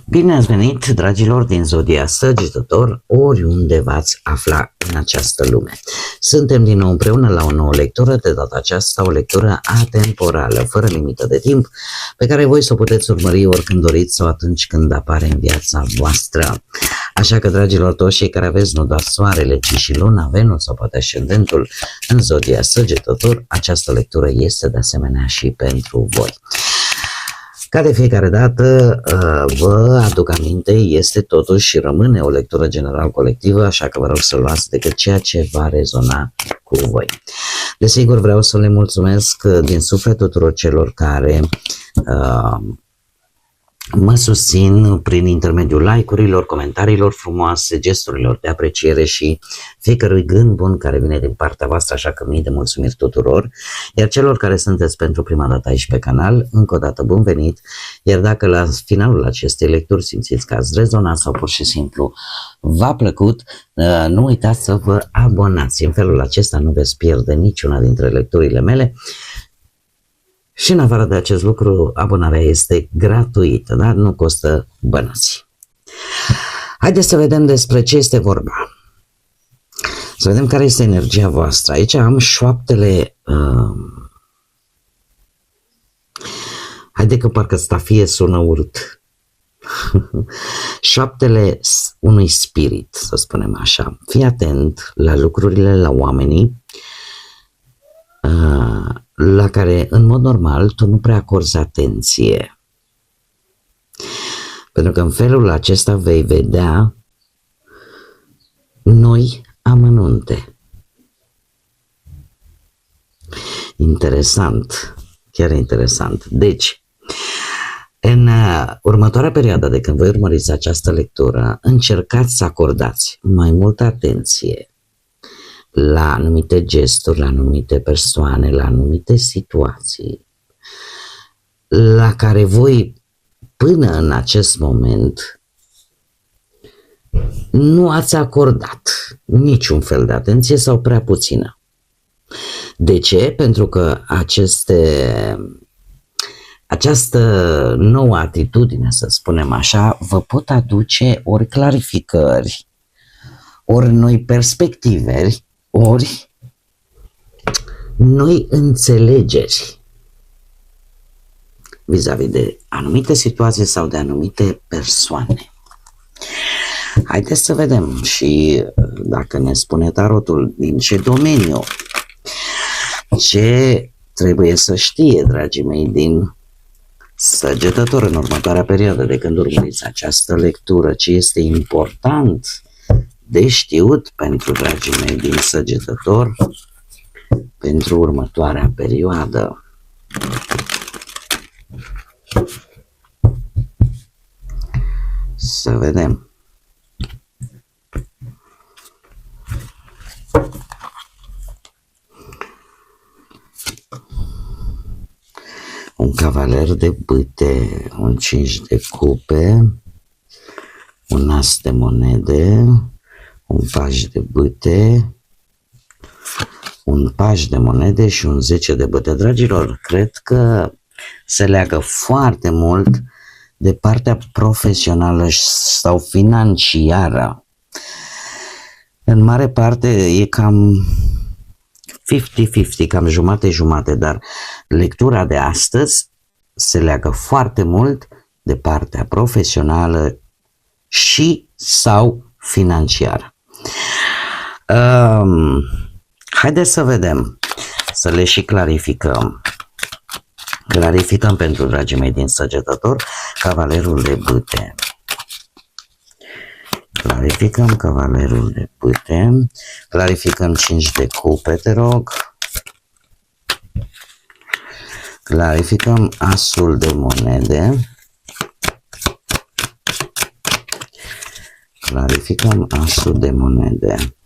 Bine ați venit, dragilor din Zodia Săgetător, oriunde v-ați afla în această lume. Suntem din nou împreună la o nouă lectură, de data aceasta o lectură atemporală, fără limită de timp, pe care voi să o puteți urmări oricând doriți sau atunci când apare în viața voastră. Așa că, dragilor, toți cei care aveți nu doar soarele, ci și luna, Venus sau poate ascendentul în Zodia Săgetător, această lectură este de asemenea și pentru voi. Ca de fiecare dată, vă aduc aminte, este totuși și rămâne o lectură general colectivă, așa că vă rog să luați decât ceea ce va rezona cu voi. Desigur, vreau să le mulțumesc din suflet tuturor celor care mă susțin prin intermediul like-urilor, comentariilor frumoase, gesturilor de apreciere și fiecărui gând bun care vine din partea voastră, așa că mii de mulțumiri tuturor. Iar celor care sunteți pentru prima dată aici pe canal, încă o dată bun venit. Iar dacă la finalul acestei lecturi simțiți că ați rezonat sau pur și simplu v-a plăcut, nu uitați să vă abonați. În felul acesta nu veți pierde niciuna dintre lecturile mele. Și în afară de acest lucru, abonarea este gratuită, dar nu costă bănuți. Haideți să vedem despre ce este vorba. Să vedem care este energia voastră. Aici am șoaptele... Haide că parcă stafie sună urât. Șoaptele unui spirit, să spunem așa. Fii atent la lucrurile, la oamenii la care, în mod normal, tu nu prea acorzi atenție. Pentru că în felul acesta vei vedea noi amănunte. Interesant, chiar interesant. Deci, în următoarea perioadă de când voi urmăriți această lectură, încercați să acordați mai multă atenție la anumite gesturi, la anumite persoane, la anumite situații la care voi până în acest moment nu ați acordat niciun fel de atenție sau prea puțină. De ce? Pentru că această nouă atitudine, să spunem așa, vă pot aduce ori clarificări, ori noi perspective, ori noi înțelegeri vis-a-vis de anumite situații sau de anumite persoane. Haideți să vedem și dacă ne spune tarotul din ce domeniu, ce trebuie să știe, dragii mei, din Săgetător în următoarea perioadă de când urmăriți această lectură, ce este important de știut pentru dragii mei din Săgetător pentru următoarea perioadă. Să vedem. Un cavaler de bâte, un 5 de cupe, un as de monede, un paj de bâte, un paj de monede și un 10 de bâte. Dragilor, cred că se leagă foarte mult de partea profesională sau financiară. În mare parte e cam 50-50, cam jumate-jumate, dar lectura de astăzi se leagă foarte mult de partea profesională și sau financiară. Haideți să vedem, să le și clarificăm. Clarificăm pentru dragii mei din Săgetător cavalerul de bâte. Clarificăm cavalerul de bâte. Clarificăm 5 de cupe, te rog. Clarificăm asul de monede. Clarificăm asul de monede.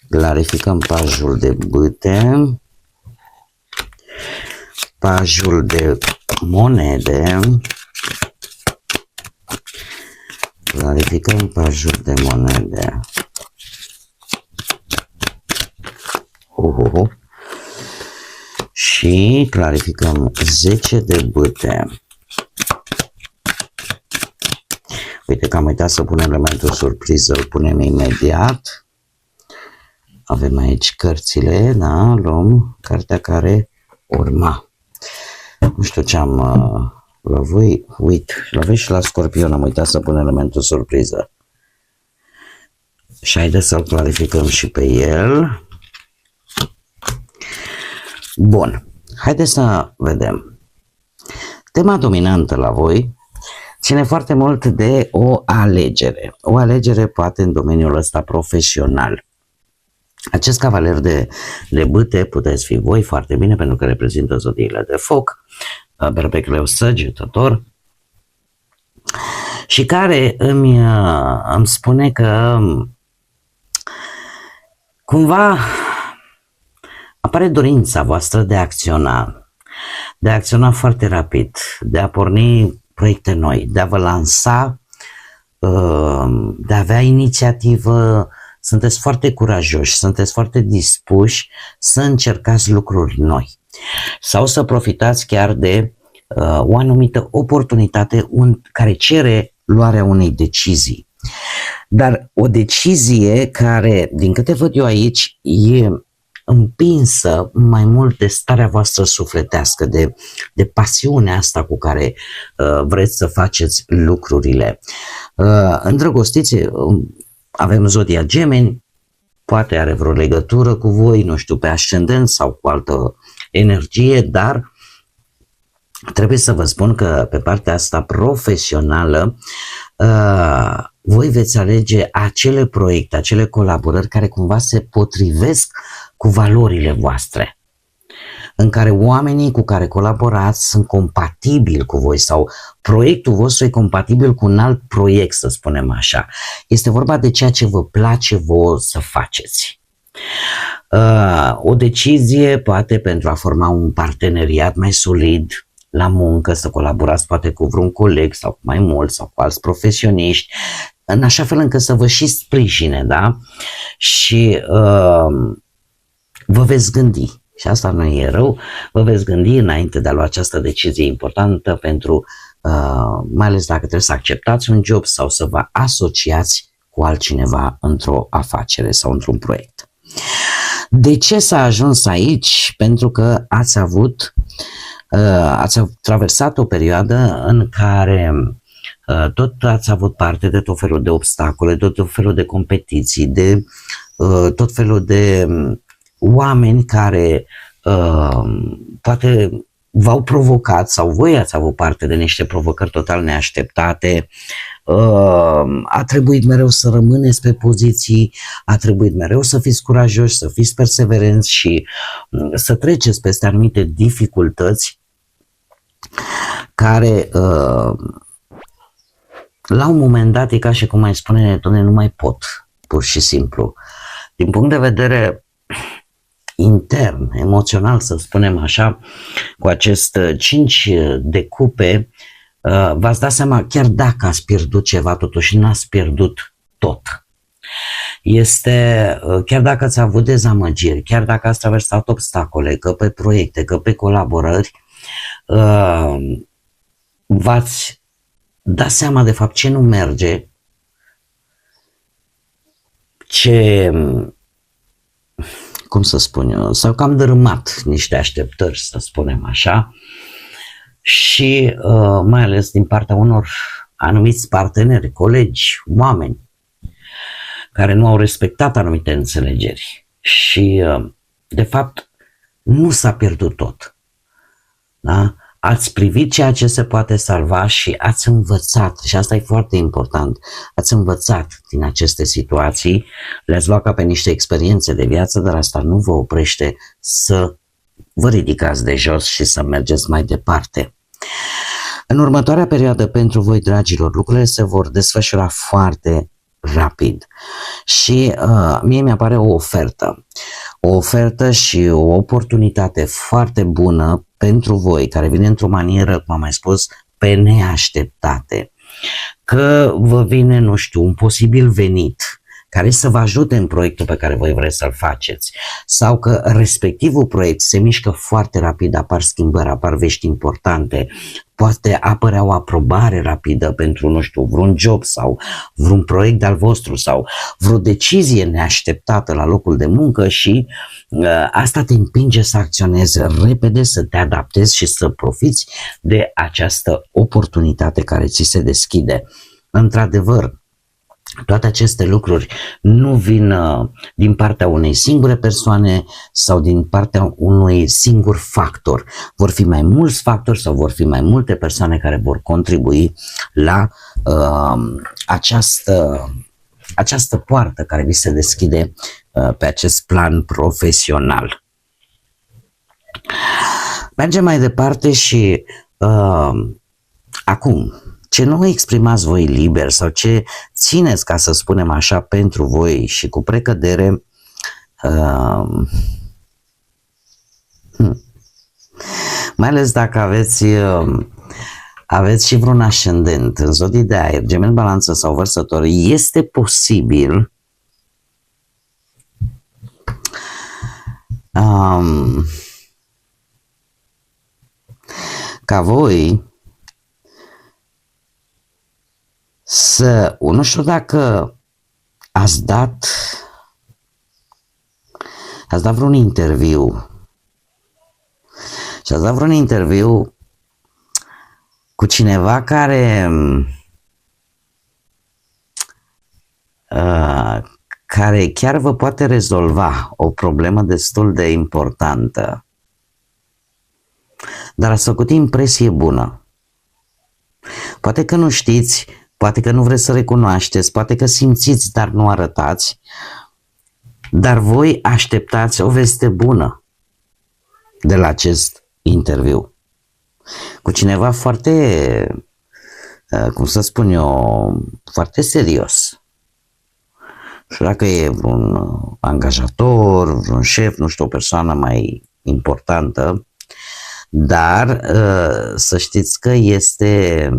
Clarificăm pajul de bâte. Pajul de monede. Clarificăm pajul de monede. Și clarificăm 10 de bâte. Uite că am uitat să punem elementul surpriză, îl punem imediat. Avem aici cărțile, da, luăm cartea care urma. Nu știu ce am la voi, la voi și la Scorpion am uitat să pun elementul surpriză. Și haideți să-l clarificăm și pe el. Bun, haideți să vedem. Tema dominantă la voi ține foarte mult de o alegere. O alegere poate în domeniul ăsta profesional. Acest cavaler de bâte puteți fi voi foarte bine pentru că reprezintă zodiile de foc, berbecleu săgetător, și care îmi spune că cumva apare dorința voastră de a acționa foarte rapid, de a porni proiecte noi, de a vă lansa, de a avea inițiativă. Sunteți foarte curajoși, sunteți foarte dispuși să încercați lucruri noi sau să profitați chiar de o anumită oportunitate care cere luarea unei decizii. Dar o decizie care, din câte văd eu aici, e împinsă mai mult de starea voastră sufletească, de pasiunea asta cu care vreți să faceți lucrurile. Îndrăgostiți, avem zodia Gemeni, poate are vreo legătură cu voi, nu știu, pe ascendent sau cu altă energie, dar trebuie să vă spun că pe partea asta profesională voi veți alege acele proiecte, acele colaborări care cumva se potrivesc cu valorile voastre, în care oamenii cu care colaborați sunt compatibili cu voi sau proiectul vostru e compatibil cu un alt proiect, să spunem așa. Este vorba de ceea ce vă place vouă să faceți. O decizie poate pentru a forma un parteneriat mai solid la muncă, să colaborați poate cu vreun coleg sau cu mai mulți sau cu alți profesioniști, în așa fel încât să vă și sprijine, da? Și vă veți gândi, și asta nu e rău, vă veți gândi înainte de a lua această decizie importantă pentru, mai ales dacă trebuie să acceptați un job sau să vă asociați cu altcineva într-o afacere sau într-un proiect. De ce s-a ajuns aici? Pentru că ați traversat o perioadă în care tot ați avut parte de tot felul de obstacole, de tot felul de competiții, de tot felul de oameni care poate v-au provocat sau voi ați avut parte de niște provocări total neașteptate. A trebuit mereu să rămâneți pe poziții, a trebuit mereu să fiți curajoși, să fiți perseverenți și să treceți peste anumite dificultăți care la un moment dat e ca și cum mai spune, doamne, nu mai pot, pur și simplu. Din punct de vedere intern, emoțional, să spunem așa, cu acest 5 de cupe, v-ați dat seama, chiar dacă ați pierdut ceva, totuși n-ați pierdut tot. Chiar dacă ați avut dezamăgiri, chiar dacă ați traversat obstacole, că pe proiecte, că pe colaborări, v-ați dat seama de fapt ce nu merge, cum să spun eu, s-au cam dărâmat niște așteptări, să spunem așa, și mai ales din partea unor anumiți parteneri, colegi, oameni care nu au respectat anumite înțelegeri și de fapt nu s-a pierdut tot. Da? Ați privit ceea ce se poate salva și ați învățat, și asta e foarte important, ați învățat din aceste situații, le-ați luat ca pe niște experiențe de viață, dar asta nu vă oprește să vă ridicați de jos și să mergeți mai departe. În următoarea perioadă pentru voi, dragilor, lucrurile se vor desfășura foarte rapid și mie mi-apare o ofertă și o oportunitate foarte bună pentru voi, care vine într-o manieră, cum am mai spus, pe neașteptate. Că vă vine, nu știu, un posibil venit care să vă ajute în proiectul pe care voi vreți să-l faceți, sau că respectivul proiect se mișcă foarte rapid, apar schimbări, apar vești importante, poate apărea o aprobare rapidă pentru, nu știu, vreun job sau vreun proiect al vostru sau vreo decizie neașteptată la locul de muncă și asta te împinge să acționezi repede, să te adaptezi și să profiți de această oportunitate care ți se deschide. Într-adevăr, toate aceste lucruri nu vin din partea unei singure persoane sau din partea unui singur factor. Vor fi mai mulți factori sau vor fi mai multe persoane care vor contribui la această poartă care vi se deschide pe acest plan profesional. Mergem mai departe și acum, ce nu exprimați voi liber sau ce țineți, ca să spunem așa, pentru voi și cu precădere, mai ales dacă aveți și vreun ascendent în zodii de aer, Gemeni, Balanță sau Vărsător, este posibil ca voi să, nu știu dacă ați dat vreun interviu și ați dat vreun interviu cu cineva care chiar vă poate rezolva o problemă destul de importantă, dar ați făcut impresie bună. Poate că nu știți, poate că nu vreți să recunoașteți, poate că simțiți, dar nu arătați, dar voi așteptați o veste bună de la acest interviu cu cineva foarte, cum să spun eu, foarte serios. Nu știu dacă e vreun angajator, vreun șef, nu știu, o persoană mai importantă, dar să știți că este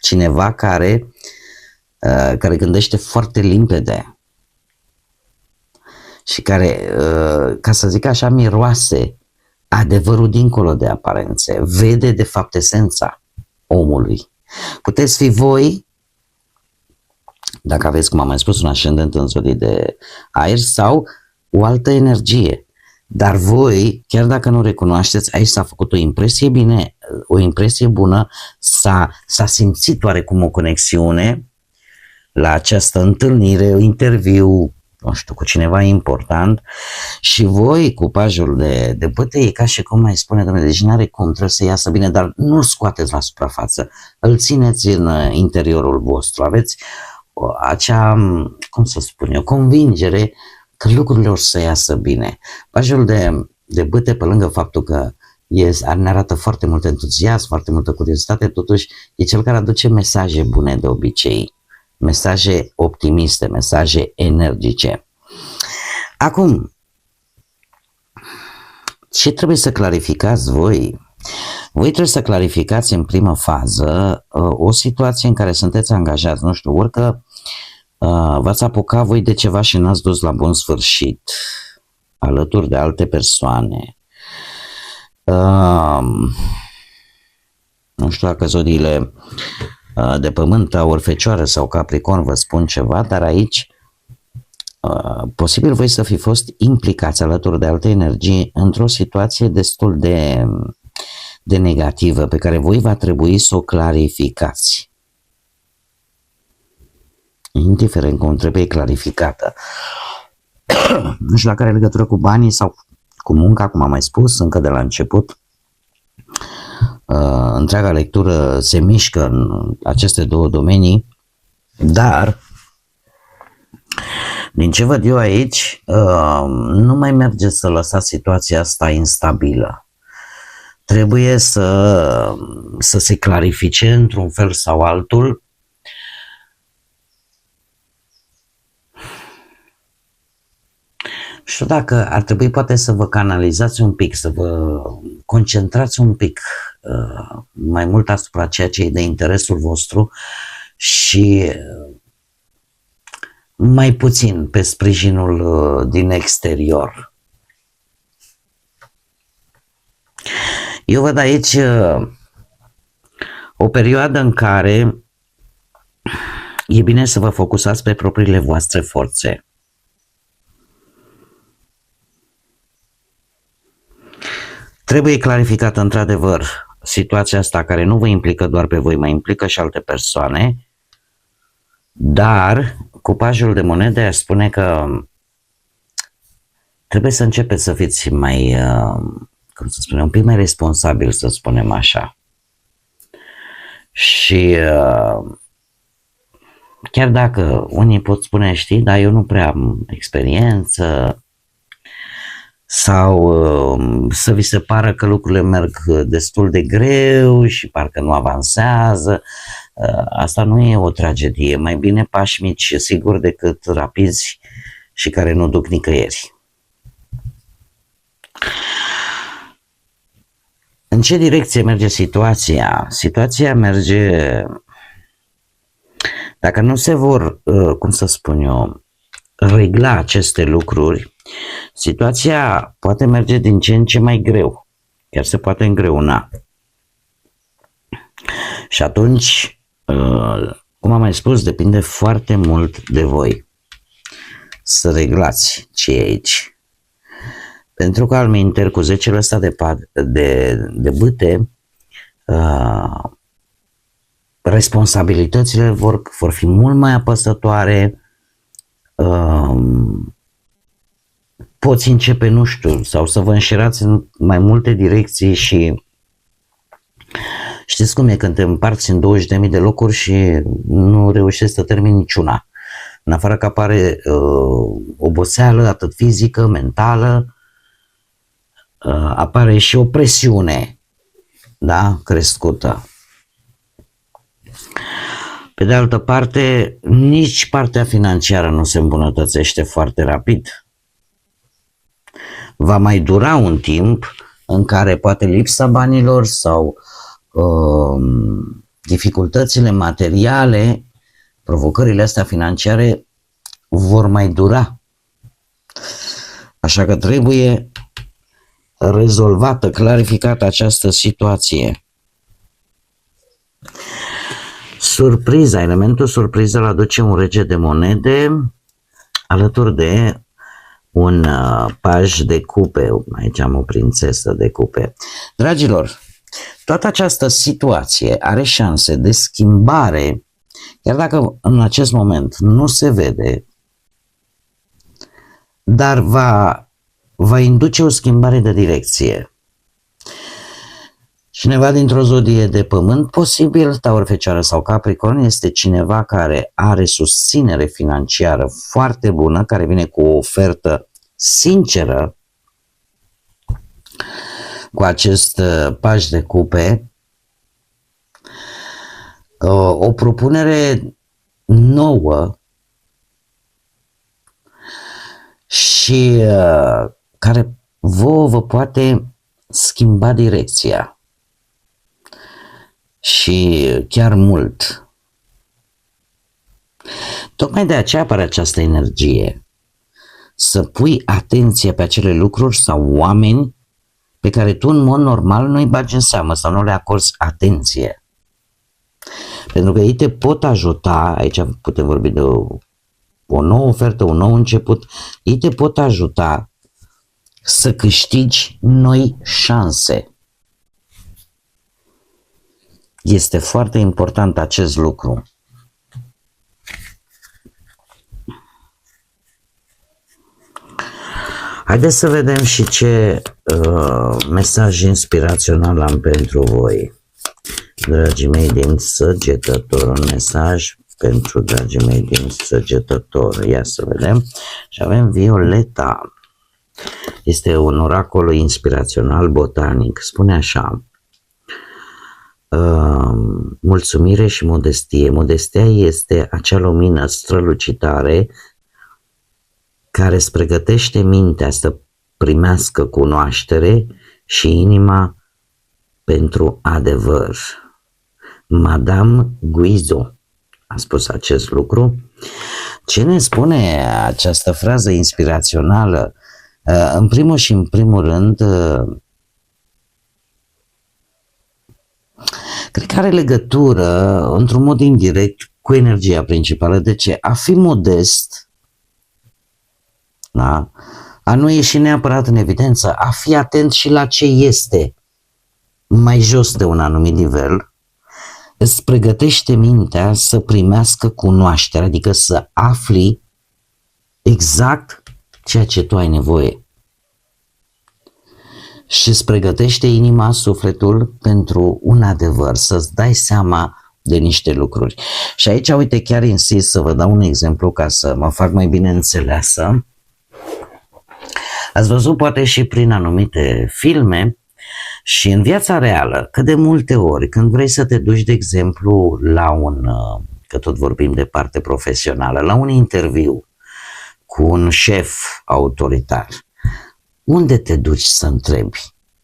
cineva care gândește foarte limpede și care, ca să zic așa, miroase adevărul dincolo de aparențe, vede de fapt esența omului. Puteți fi voi, dacă aveți, cum am mai spus, un ascendent în zodii de aer sau o altă energie. Dar voi, chiar dacă nu recunoașteți, aici s-a făcut o impresie bine, o impresie bună, s-a simțit oarecum o conexiune la această întâlnire, interviu, nu știu, cu cineva important și voi, cu pajul de băte, e ca și cum mai spune, domnule, deci n-are cum, trebuie să iasă bine, dar nu scoateți la suprafață, îl țineți în interiorul vostru, aveți acea, cum să spun eu, convingere că lucrurile o să iasă bine. Pajul de bâte, pe lângă faptul că ne arată foarte mult entuziasm, foarte multă curiozitate, totuși e cel care aduce mesaje bune de obicei, mesaje optimiste, mesaje energice. Acum, ce trebuie să clarificați voi? Voi trebuie să clarificați în prima fază o situație în care sunteți angajați, nu știu, ori că v-ați apucat voi de ceva și n-ați dus la bun sfârșit alături de alte persoane. Nu știu dacă zodiile de pământ, Aur, Fecioară sau Capricorn vă spun ceva, dar aici posibil voi să fi fost implicați alături de alte energii într-o situație destul de negativă pe care voi va trebui să o clarificați. Indiferent cum trebuie clarificată. Nu știu dacă are legătură cu banii sau cu munca, cum am mai spus încă de la început. Întreaga lectură se mișcă în aceste două domenii, dar din ce văd eu aici, nu mai merge să lăsați situația asta instabilă. Trebuie să se clarifice într-un fel sau altul. Nu știu dacă ar trebui poate să vă canalizați un pic, să vă concentrați un pic mai mult asupra ceea ce e de interesul vostru și mai puțin pe sprijinul din exterior. Eu văd aici o perioadă în care e bine să vă focusați pe propriile voastre forțe. Trebuie clarificată într-adevăr situația asta care nu vă implică doar pe voi, mai implică și alte persoane, dar cu pajul de monede aș spune că trebuie să începeți să fiți mai, cum să spunem, un pic mai responsabil, să spunem așa. Și chiar dacă unii pot spune, știi, dar eu nu prea am experiență, sau să vi se pară că lucrurile merg destul de greu și parcă nu avansează, asta nu e o tragedie, mai bine pași mici, sigur, decât rapizi și care nu duc nicăieri. În ce direcție merge situația? Situația merge, dacă nu se vor, cum să spun eu, regla aceste lucruri, situația poate merge din ce în ce mai greu, chiar se poate îngreuna. Și atunci, cum am mai spus, depinde foarte mult de voi să reglați ce e aici. Pentru că alminter, cu 10-ul ăsta de bâte, responsabilitățile vor fi mult mai apăsătoare, poți începe, nu știu, sau să vă înșirați în mai multe direcții și știți cum e când te împarți în 20.000 de locuri și nu reușești să termini niciuna. În afară că apare oboseală, atât fizică, mentală, apare și o presiune, da, crescută. Pe de altă parte, nici partea financiară nu se îmbunătățește foarte rapid. Va mai dura un timp în care poate lipsa banilor sau dificultățile materiale, provocările astea financiare vor mai dura. Așa că trebuie rezolvată, clarificată această situație. Surpriza, elementul surpriză îl aduce un rege de monede alături de un paj de cupe. Aici am o prințesă de cupe. Dragilor, toată această situație are șanse de schimbare, chiar dacă în acest moment nu se vede, dar va induce o schimbare de direcție. Cineva dintr-o zodie de pământ, posibil Taur, Fecioară sau Capricorn, este cineva care are susținere financiară foarte bună, care vine cu o ofertă sinceră, cu acest paj de cupe, o propunere nouă și care vă poate schimba direcția. Și chiar mult. Tocmai de aceea apare această energie. Să pui atenție pe acele lucruri sau oameni pe care tu în mod normal nu îi bagi în seamă sau nu le acorzi atenție. Pentru că ei te pot ajuta, aici putem vorbi de o nouă ofertă, un nou început, ei te pot ajuta să câștigi noi șanse. Este foarte important acest lucru. Haideți să vedem și ce mesaj inspirațional am pentru voi. Dragii mei din Săgetător, un mesaj pentru dragii mei din Săgetător. Ia să vedem. Și avem Violeta. Este un oracol inspirațional botanic. Spune așa: mulțumire și modestie. Modestia este acea lumină strălucitare care îți pregătește mintea să primească cunoaștere și inima pentru adevăr. Madame Guizot a spus acest lucru. Ce ne spune această frază inspirațională? În primul și în primul rând, cred că are legătură, într-un mod indirect, cu energia principală. De ce? A fi modest, da? A nu ieși neapărat în evidență, a fi atent și la ce este mai jos de un anumit nivel, îți pregătește mintea să primească cunoaștere, adică să afli exact ceea ce tu ai nevoie. Și îți pregătește inima, sufletul pentru un adevăr, să-ți dai seama de niște lucruri. Și aici, uite, chiar insist să vă dau un exemplu ca să mă fac mai bine înțeleasă. Ați văzut poate și prin anumite filme și în viața reală, că de multe ori când vrei să te duci, de exemplu, la că tot vorbim de parte profesională, la un interviu cu un șef autoritar, unde te duci să întrebi?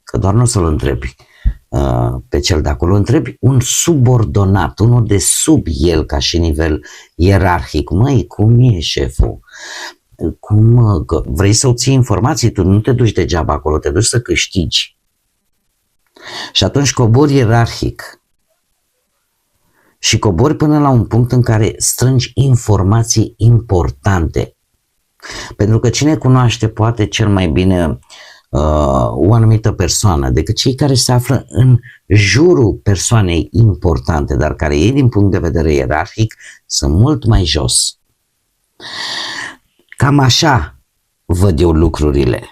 Că doar nu o să-l întrebi pe cel de acolo, întrebi un subordonat, unul de sub el ca și nivel ierarhic. Măi, cum e șeful? Vrei să obții informații? Tu nu te duci degeaba acolo, te duci să câștigi. Și atunci cobori ierarhic și cobori până la un punct în care strângi informații importante. Pentru că cine cunoaște poate cel mai bine o anumită persoană decât cei care se află în jurul persoanei importante, dar care ei din punct de vedere ierarhic sunt mult mai jos. Cam așa văd eu lucrurile.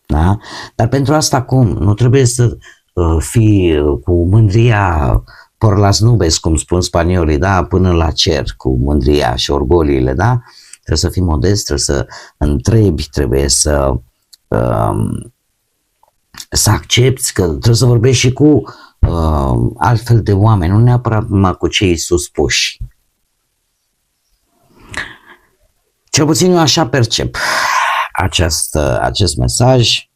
Da? Dar pentru asta cum? Nu trebuie să fii cu mândria por las nubes, cum spun spaniolii, da? Până la cer, cu mândria și orgoliile, da? Trebuie să fii modest, trebuie să întrebi, trebuie să accepti, că trebuie să vorbești și cu altfel de oameni, nu neapărat numai cu cei suspuși. Cel puțin eu așa percep acest mesaj.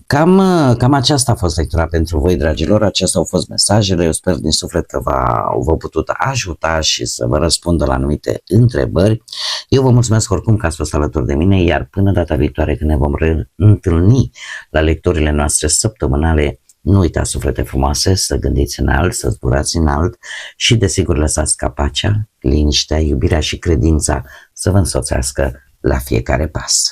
Cam aceasta a fost lectura pentru voi, dragilor. Acestea au fost mesajele. Eu sper din suflet că v-au putut ajuta și să vă răspundă la anumite întrebări. Eu vă mulțumesc oricum că ați fost alături de mine, iar până data viitoare când ne vom întâlni la lecturile noastre săptămânale, nu uitați, suflete frumoase, să gândiți înalt, să zburați înalt și desigur lăsați ca pacea, liniștea, iubirea și credința să vă însoțească la fiecare pas.